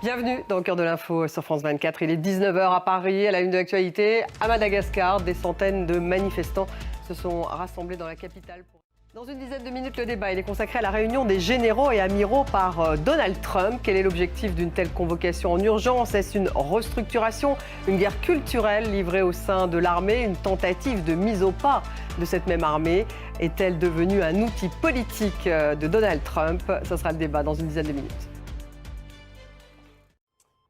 Bienvenue dans le cœur de l'info sur France 24. Il est 19h à Paris, à la une de l'actualité. À Madagascar, des centaines de manifestants se sont rassemblés dans la capitale. Dans une dizaine de minutes, le débat il est consacré à la réunion des généraux et amiraux par Donald Trump. Quel est l'objectif d'une telle convocation en urgence? Est-ce une restructuration, une guerre culturelle livrée au sein de l'armée, une tentative de mise au pas de cette même armée? Est-elle devenue un outil politique de Donald Trump? Ce sera le débat dans une dizaine de minutes.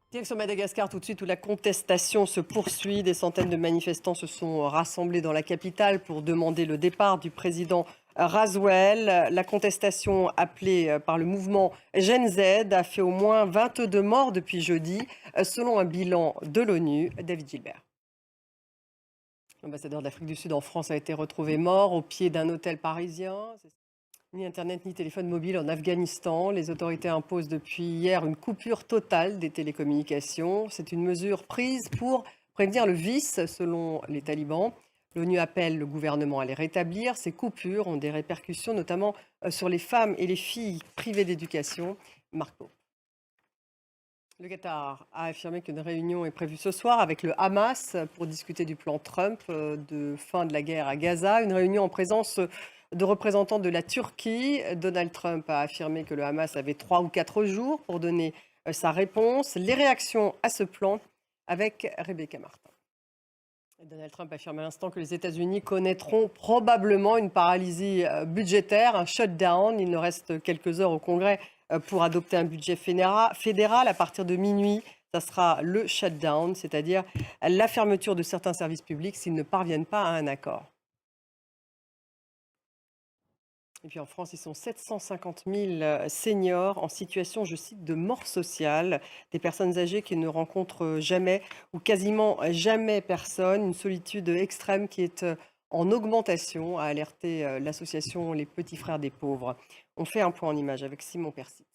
Direction Madagascar tout de suite où la contestation se poursuit. Des centaines de manifestants se sont rassemblés dans la capitale pour demander le départ du président Razoel. La contestation appelée par le mouvement Gen Z a fait au moins 22 morts depuis jeudi, selon un bilan de l'ONU. David Gilbert. L'ambassadeur d'Afrique du Sud en France a été retrouvé mort au pied d'un hôtel parisien. Ni Internet ni téléphone mobile en Afghanistan. Les autorités imposent depuis hier une coupure totale des télécommunications. C'est une mesure prise pour prévenir le vice, selon les talibans. L'ONU appelle le gouvernement à les rétablir. Ces coupures ont des répercussions notamment sur les femmes et les filles privées d'éducation. Marco. Le Qatar a affirmé qu'une réunion est prévue ce soir avec le Hamas pour discuter du plan Trump de fin de la guerre à Gaza. Une réunion en présence de représentants de la Turquie. Donald Trump a affirmé que le Hamas avait 3 ou 4 jours pour donner sa réponse. Les réactions à ce plan avec Rebecca Martin. Donald Trump affirme à l'instant que les États-Unis connaîtront probablement une paralysie budgétaire, un shutdown. Il ne reste quelques heures au Congrès pour adopter un budget fédéral. À partir de minuit, ça sera le shutdown, c'est-à-dire la fermeture de certains services publics s'ils ne parviennent pas à un accord. Et puis en France, ils sont 750 000 seniors en situation, je cite, de mort sociale. Des personnes âgées qui ne rencontrent jamais ou quasiment jamais personne. Une solitude extrême qui est en augmentation, a alerté l'association Les Petits Frères des Pauvres. On fait un point en image avec Simon Persit.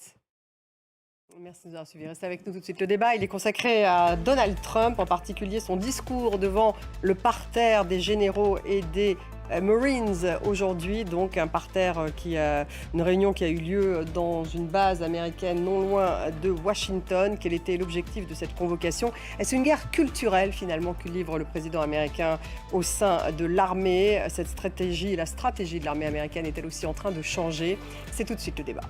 Merci de nous avoir suivis. Restez avec nous tout de suite. Le débat, il est consacré à Donald Trump, en particulier son discours devant le parterre des généraux et des Marines aujourd'hui. Donc un parterre une réunion qui a eu lieu dans une base américaine non loin de Washington. Quel était l'objectif de cette convocation? Est-ce une guerre culturelle finalement que livre le président américain au sein de l'armée? Cette stratégie, la stratégie de l'armée américaine est-elle aussi en train de changer? C'est tout de suite le débat.